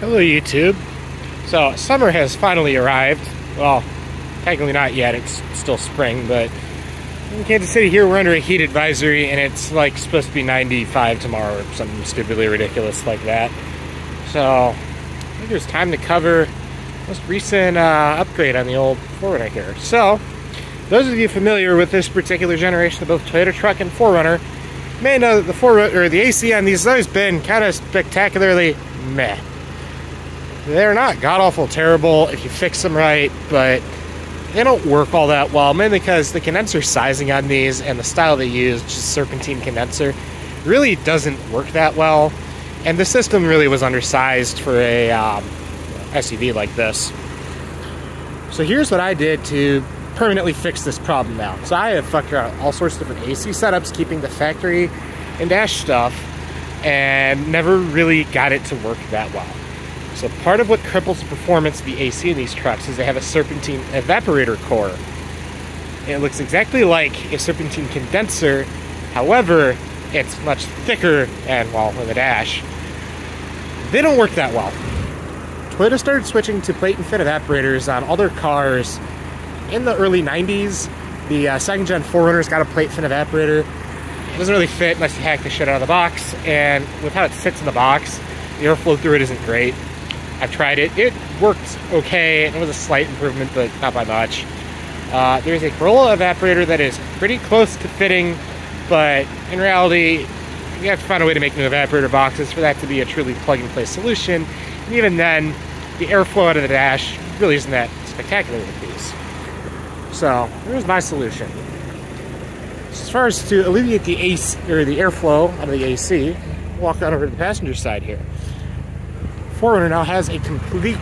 Hello YouTube. So summer has finally arrived. Well, technically not yet, it's still spring, but in Kansas City here we're under a heat advisory and it's like supposed to be 95 tomorrow or something stupidly ridiculous like that. So I think there's time to cover the most recent upgrade on the old 4runner here. So those of you familiar with this particular generation of both Toyota truck and 4runner may know that the AC on these has always been kind of spectacularly meh. They're not god-awful terrible if you fix them right, but they don't work all that well, mainly because the condenser sizing on these and the style they use, just serpentine condenser, really doesn't work that well. And the system really was undersized for a SUV like this. So here's what I did to permanently fix this problem now. So I have fucked around all sorts of different AC setups, keeping the factory and dash stuff, and never really got it to work that well. So part of what cripples the performance of the AC in these trucks is they have a serpentine evaporator core. It looks exactly like a serpentine condenser, however, it's much thicker and, well, with a dash. They don't work that well. Toyota started switching to plate and fin evaporators on all their cars in the early 90s. The second gen 4runner's got a plate fin evaporator. It doesn't really fit unless you hack the shit out of the box, and with how it sits in the box, the airflow through it isn't great. I've tried it. It worked okay. It was a slight improvement, but not by much. There's a Corolla evaporator that is pretty close to fitting, but in reality, you have to find a way to make new evaporator boxes for that to be a truly plug-and-play solution. And even then, the airflow out of the dash really isn't that spectacular with these. So, here's my solution. As far as to alleviate the airflow out of the AC, walk on over to the passenger side here. 4runner now has a complete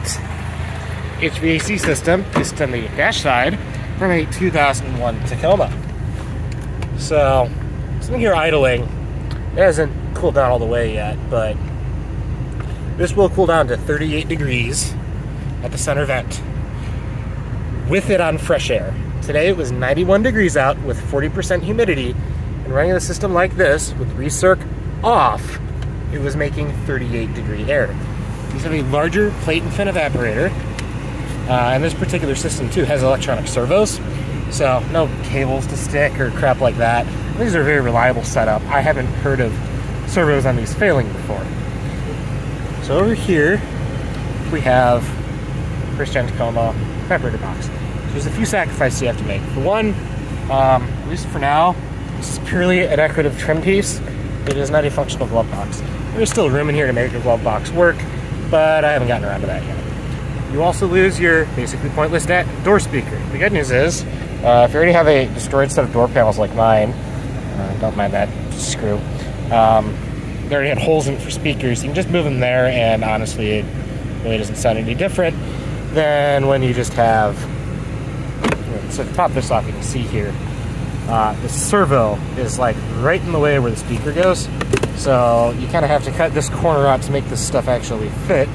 HVAC system just on the dash side from a 2001 Tacoma. So, sitting here idling, it hasn't cooled down all the way yet, but this will cool down to 38 degrees at the center vent with it on fresh air. Today it was 91 degrees out with 40% humidity, and running the system like this with recirc off, it was making 38 degree air. These have a larger plate and fin evaporator, and this particular system too has electronic servos, so no cables to stick or crap like that. These are a very reliable setup. I haven't heard of servos on these failing before. So over here we have first gen Tacoma evaporator box. So there's a few sacrifices you have to make. For one, at least for now, this is purely a decorative trim piece. It is not a functional glove box. There's still room in here to make a glove box work, but I haven't gotten around to that yet. You also lose your basically pointless door speaker. The good news is, if you already have a destroyed set of door panels like mine, don't mind that screw, they already had holes in it for speakers, you can just move them there, and honestly it really doesn't sound any different than when you just have, so to pop this off, you can see here, the servo is like right in the way where the speaker goes. So you kind of have to cut this corner out to make this stuff actually fit.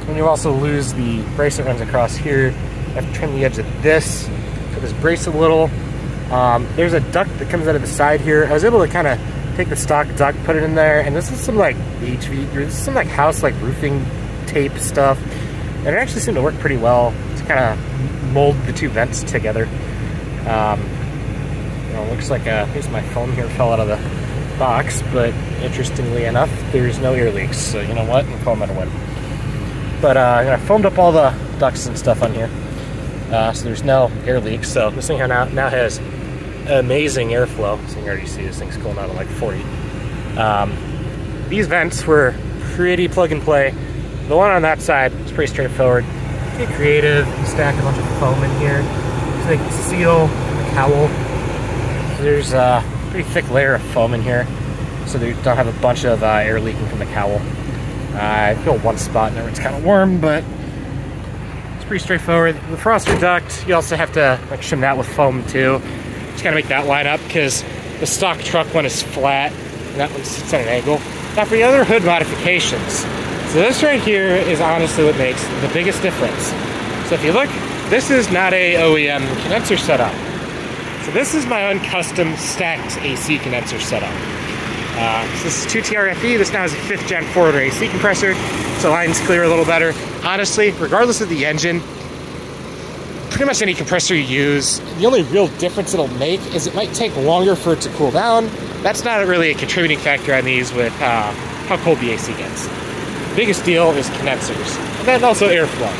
And you also lose the brace that runs across here. You have to trim the edge of this, cut this brace a little. There's a duct that comes out of the side here. I was able to kind of take the stock duct, put it in there, and this is some like this is some like house like roofing tape stuff. And it actually seemed to work pretty well to kind of mold the two vents together. Looks like here's my phone here, fell out of the box, but interestingly enough, there's no air leaks, so you know what, I'm calling that a win. But I foamed up all the ducts and stuff on here, so there's no air leaks. So this thing here now has amazing airflow. So you can already see this thing's cooling out at like 40. These vents were pretty plug and play. The one on that side is pretty straightforward. Get creative, stack a bunch of foam in here so they can seal the cowl. There's a pretty thick layer of foam in here, so they don't have a bunch of air leaking from the cowl. I feel one spot and it's kind of warm, but it's pretty straightforward. The froster duct, you also have to like shim that with foam too. Just gotta make that line up because the stock truck one is flat and that one sits at an angle. Now for the other hood modifications, so this right here is honestly what makes the biggest difference. So if you look, this is not a OEM condenser setup. So this is my own custom stacked AC condenser setup. So this is 2TRFE. This now has a 5th gen 4runner AC compressor, so line's clear a little better. Honestly, regardless of the engine, pretty much any compressor you use, the only real difference it'll make is it might take longer for it to cool down. That's not really a contributing factor on these with how cold the AC gets. The biggest deal is condensers, and then also airflow.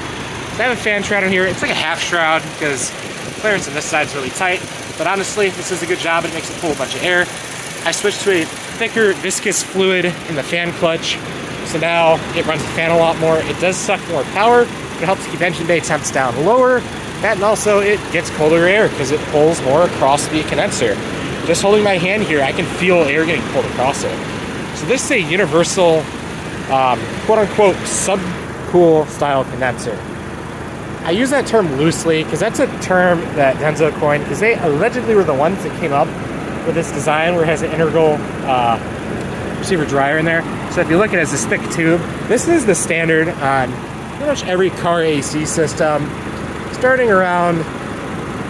So I have a fan shroud in here. It's like a half shroud because the clearance on this side is really tight, but honestly, this does a good job. It makes it pull a bunch of air. I switched to a thicker viscous fluid in the fan clutch, so now it runs the fan a lot more. It does suck more power, but it helps keep engine bay temps down lower. That, and also it gets colder air because it pulls more across the condenser. Just holding my hand here, I can feel air getting pulled across it. So this is a universal, quote-unquote, subcool style condenser. I use that term loosely because that's a term that Denso coined because they allegedly were the ones that came up with this design where it has an integral receiver dryer in there. So if you look at it as this thick tube, this is the standard on pretty much every car AC system, starting around,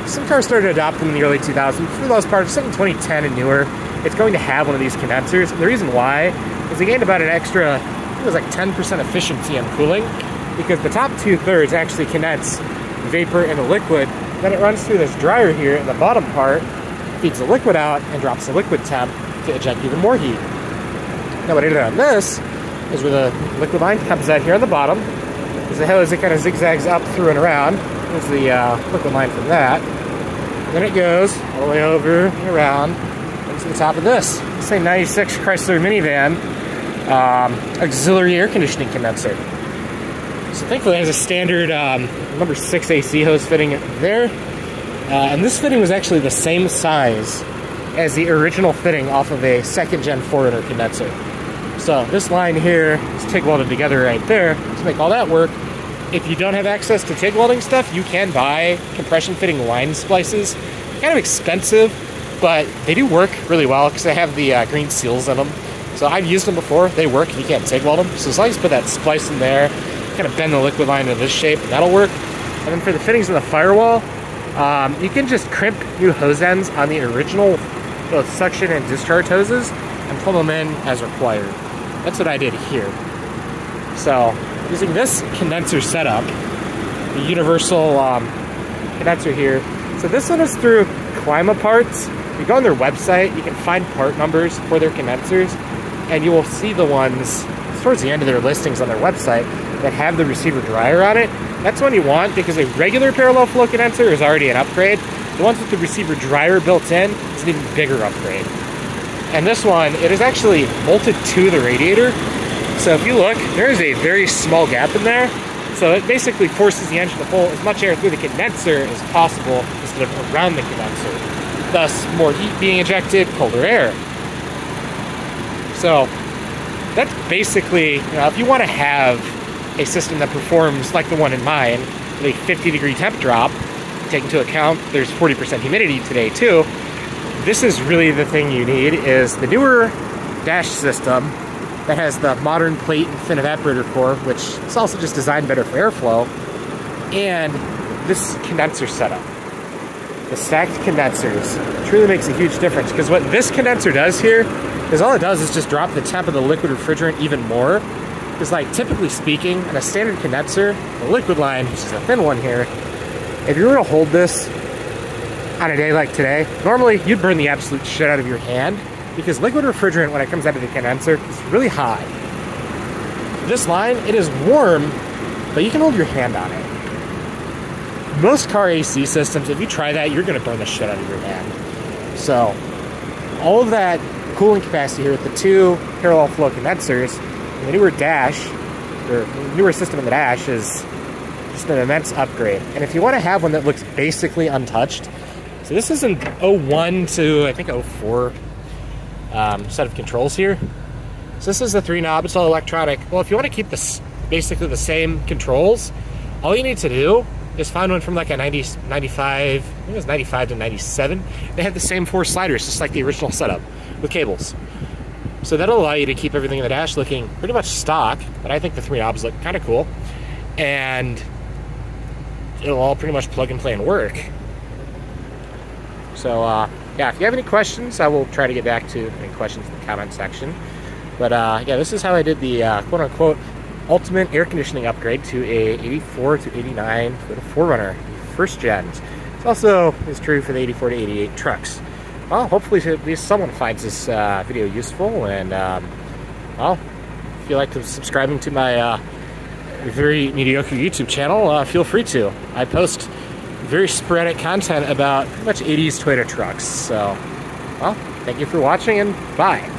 some cars started to adopt them in the early 2000s. For the most part, something 2010 and newer, it's going to have one of these condensers. And the reason why is they gained about an extra, I think it was like 10% efficiency on cooling, because the top 2/3 actually condense vapor into liquid. Then it runs through this dryer here, and the bottom part feeds the liquid out and drops the liquid temp to eject even more heat. Now what I did on this is where the liquid line comes out here on the bottom. There's a hose that kind of zigzags up, through, and around. There's the liquid line from that. Then it goes all the way over and around into the top of this. It's a 96 Chrysler minivan auxiliary air conditioning condenser. So thankfully it has a standard number 6 AC hose fitting there. And this fitting was actually the same size as the original fitting off of a 2nd gen 4runner condenser. So this line here is TIG welded together right there to make all that work. If you don't have access to TIG welding stuff, you can buy compression fitting line splices. Kind of expensive, but they do work really well because they have the green seals in them. So I've used them before. They work if you can't TIG weld them. So as long as you put that splice in there, kind of bend the liquid line into this shape, that'll work. And then for the fittings in the firewall, you can just crimp new hose ends on the original both suction and discharge hoses and plumb them in as required. That's what I did here. So using this condenser setup, the universal condenser here. So this one is through Clima Parts. If you go on their website, you can find part numbers for their condensers, and you will see the ones towards the end of their listings on their website that have the receiver dryer on it. That's one you want because a regular parallel flow condenser is already an upgrade. The ones with the receiver dryer built in is an even bigger upgrade. And this one, it is actually bolted to the radiator. So if you look, there is a very small gap in there. So it basically forces the engine to pull as much air through the condenser as possible instead of around the condenser. Thus, more heat being ejected, colder air. So that's basically, if you want to have a system that performs like the one in mine, with a 50-degree temp drop, take into account there's 40% humidity today too, this is really the thing you need, is the newer dash system that has the modern plate and fin evaporator core, which is also just designed better for airflow, and this condenser setup. The stacked condensers truly makes a huge difference, because what this condenser does here is all it does is just drop the temp of the liquid refrigerant even more. Because like typically speaking, in a standard condenser, the liquid line, which is a thin one here, if you were to hold this on a day like today, normally you'd burn the absolute shit out of your hand, because liquid refrigerant, when it comes out of the condenser, is really high. This line, it is warm, but you can hold your hand on it. Most car AC systems, if you try that, you're going to burn the shit out of your hand. So, all of that cooling capacity here with the 2 parallel flow condensers, and the newer dash, or newer system in the dash, is just an immense upgrade. And if you want to have one that looks basically untouched, so this is an 01 to, I think, 04 set of controls here. So this is the 3 knob, it's all electronic. Well, if you want to keep this basically the same controls, all you need to do is find one from like a 95, I think it was 95 to 97. They have the same 4 sliders, just like the original setup, with cables. So that'll allow you to keep everything in the dash looking pretty much stock, but I think the 3 knobs look kind of cool. And it'll all pretty much plug and play and work. So yeah, if you have any questions, I will try to get back to any questions in the comment section. But yeah, this is how I did the quote-unquote ultimate air conditioning upgrade to a 84 to 89 for the 4Runner, the first gen. It also is true for the 84 to 88 trucks. Well, hopefully at least someone finds this video useful, and well, if you like to subscribing to my very mediocre YouTube channel, feel free to. I post very sporadic content about pretty much 80s Toyota trucks. So, well, thank you for watching, and bye.